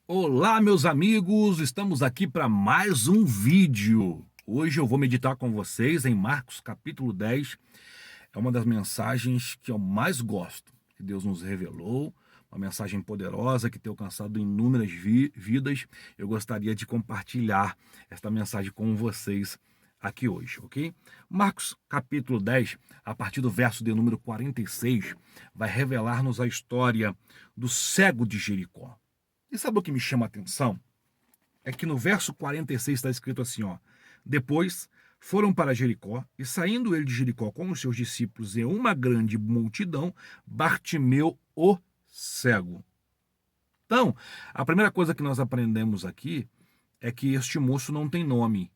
Olá, meus amigos, estamos aqui para mais um vídeo. Hoje eu vou meditar com vocês em Marcos capítulo 10. É uma das mensagens que eu mais gosto, que Deus nos revelou, uma mensagem poderosa que tem alcançado inúmeras vidas. Eu gostaria de compartilhar esta mensagem com vocês aqui hoje, ok? Marcos capítulo 10, a partir do verso de número 46, vai revelar-nos a história do cego de Jericó. E sabe o que me chama a atenção? É que no verso 46 está escrito assim, ó: Depois foram para Jericó, e saindo ele de Jericó com os seus discípulos e uma grande multidão, Bartimeu o cego. Então, a primeira coisa que nós aprendemos aqui é que este moço não tem nome.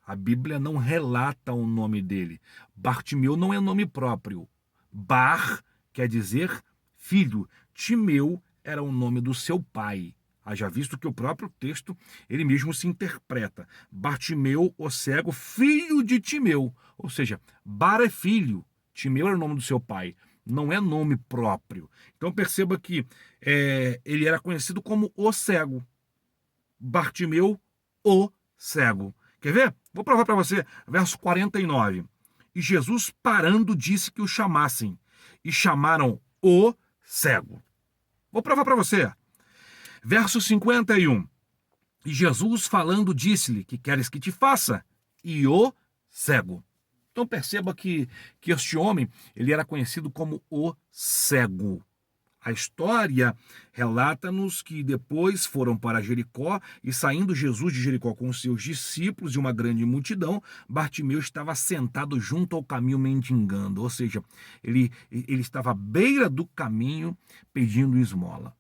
A Bíblia não relata o nome dele. Bartimeu não é nome próprio. Bar quer dizer filho. Timeu era o nome do seu pai. Haja visto que o próprio texto, ele mesmo se interpreta. Bartimeu, o cego, filho de Timeu. Ou seja, Bar é filho. Timeu era o nome do seu pai. Não é nome próprio. Então perceba que ele era conhecido como o cego. Bartimeu, o cego. Quer ver? Vou provar para você. Verso 49. E Jesus, parando, disse que o chamassem. E chamaram o cego. Vou provar para você. Verso 51. E Jesus, falando, disse-lhe: Que queres que te faça? E o cego. Então perceba que este homem, ele era conhecido como o cego. A história relata-nos que depois foram para Jericó, e saindo Jesus de Jericó com os seus discípulos e uma grande multidão, Bartimeu estava sentado junto ao caminho mendigando, ou seja, ele estava à beira do caminho pedindo esmola.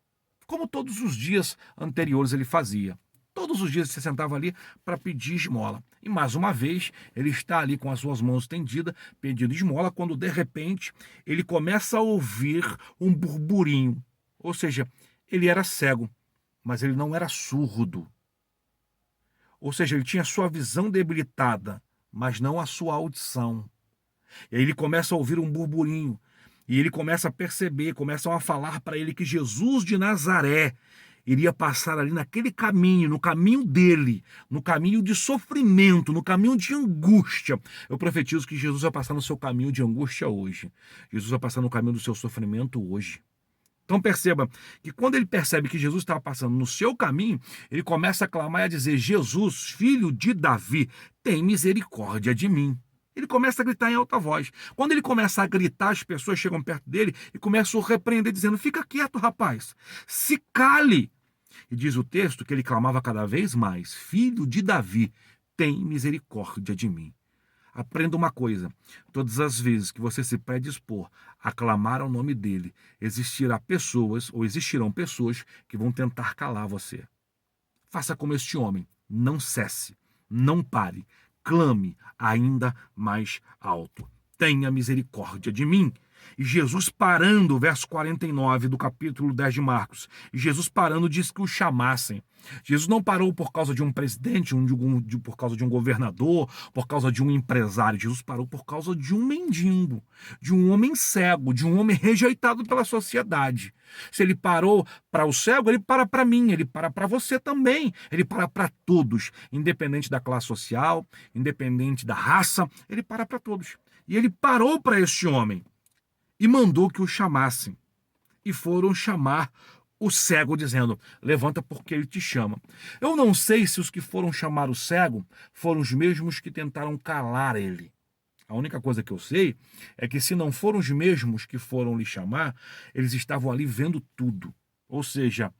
Como todos os dias anteriores ele fazia. Todos os dias ele se sentava ali para pedir esmola. E mais uma vez, ele está ali com as suas mãos estendidas, pedindo esmola, quando de repente ele começa a ouvir um burburinho. Ou seja, ele era cego, mas ele não era surdo. Ou seja, ele tinha a sua visão debilitada, mas não a sua audição. E aí ele começa a ouvir um burburinho. E ele começa a perceber, começam a falar para ele que Jesus de Nazaré iria passar ali naquele caminho, no caminho dele, no caminho de sofrimento, no caminho de angústia. Eu profetizo que Jesus vai passar no seu caminho de angústia hoje. Jesus vai passar no caminho do seu sofrimento hoje. Então perceba que quando ele percebe que Jesus estava passando no seu caminho, ele começa a clamar e a dizer: Jesus, filho de Davi, tem misericórdia de mim. Ele começa a gritar em alta voz. Quando ele começa a gritar, as pessoas chegam perto dele e começam a repreender, dizendo: Fica quieto, rapaz, se cale. E diz o texto que ele clamava cada vez mais: Filho de Davi, tem misericórdia de mim. Aprenda uma coisa: todas as vezes que você se predispor a clamar ao nome dele, existirão pessoas que vão tentar calar você. Faça como este homem, não cesse, não pare, clame ainda mais alto. Tenha misericórdia de mim. E Jesus parando, verso 49 do capítulo 10 de Marcos, e Jesus parando diz que o chamassem. Jesus não parou por causa de um presidente, por causa de um governador, por causa de um empresário. Jesus parou por causa de um mendigo, de um homem cego, de um homem rejeitado pela sociedade. Se ele parou para o cego, ele para mim, ele para você também, ele para todos, independente da classe social, independente da raça, ele para todos. E ele parou para este homem e mandou que o chamassem. E foram chamar o cego, dizendo: Levanta, porque ele te chama. Eu não sei se os que foram chamar o cego foram os mesmos que tentaram calar ele. A única coisa que eu sei é que, se não foram os mesmos que foram lhe chamar, eles estavam ali vendo tudo. Ou seja,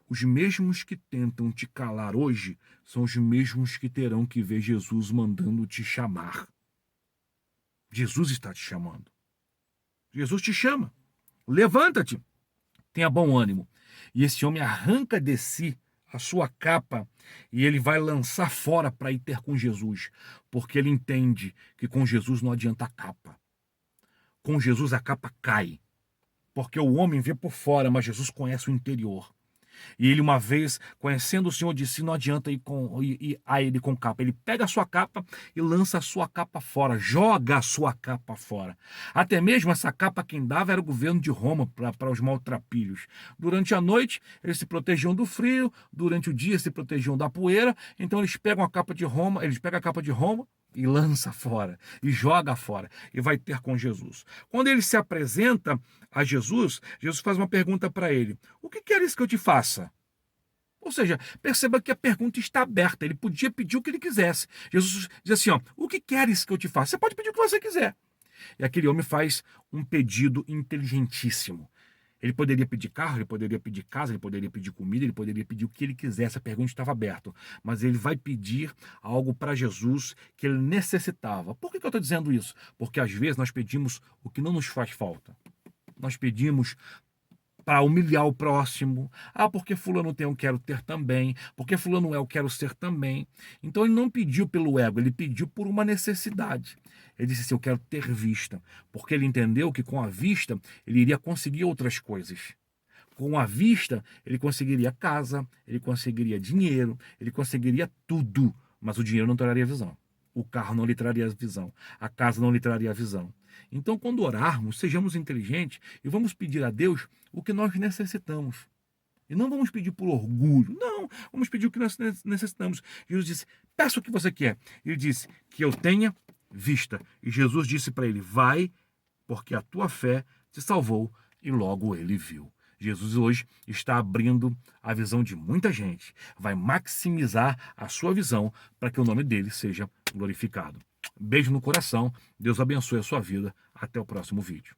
os mesmos que tentam te calar hoje são os mesmos que terão que ver Jesus mandando te chamar. Jesus está te chamando. Jesus te chama. Levanta-te, tenha bom ânimo. E esse homem arranca de si a sua capa e ele vai lançar fora para ir ter com Jesus, porque ele entende que com Jesus não adianta a capa. Com Jesus a capa cai, porque o homem vê por fora, mas Jesus conhece o interior. E ele, uma vez, conhecendo o Senhor, disse: não adianta ir a ele com capa. Ele pega a sua capa e lança a sua capa fora, joga a sua capa fora. Até mesmo essa capa quem dava era o governo de Roma para os maltrapilhos. Durante a noite, eles se protegiam do frio, durante o dia se protegiam da poeira, então eles pegam a capa de Roma, e lança fora, e joga fora, e vai ter com Jesus. Quando ele se apresenta a Jesus, Jesus faz uma pergunta para ele: o que queres que eu te faça? Ou seja, perceba que a pergunta está aberta, ele podia pedir o que ele quisesse. Jesus diz assim: ó, o que queres que eu te faça? Você pode pedir o que você quiser. E aquele homem faz um pedido inteligentíssimo. Ele poderia pedir carro, ele poderia pedir casa, ele poderia pedir comida, ele poderia pedir o que ele quisesse, a pergunta estava aberta. Mas ele vai pedir algo para Jesus que ele necessitava. Por que eu estou dizendo isso? Porque às vezes nós pedimos o que não nos faz falta. Nós pedimos para humilhar o próximo. Porque fulano tem, eu quero ter também. Porque fulano é, eu quero ser também. Então ele não pediu pelo ego, ele pediu por uma necessidade. Ele disse assim: eu quero ter vista. Porque ele entendeu que com a vista ele iria conseguir outras coisas. Com a vista ele conseguiria casa, ele conseguiria dinheiro, ele conseguiria tudo. Mas o dinheiro não traria visão. O carro não lhe traria visão. A casa não lhe traria visão. Então, quando orarmos, sejamos inteligentes e vamos pedir a Deus o que nós necessitamos. E não vamos pedir por orgulho. Não, vamos pedir o que nós necessitamos. Jesus disse: peça o que você quer. Ele disse: que eu tenha vista. E Jesus disse para ele: vai, porque a tua fé te salvou. E logo ele viu. Jesus hoje está abrindo a visão de muita gente. Vai maximizar a sua visão para que o nome dele seja glorificado. Beijo no coração. Deus abençoe a sua vida. Até o próximo vídeo.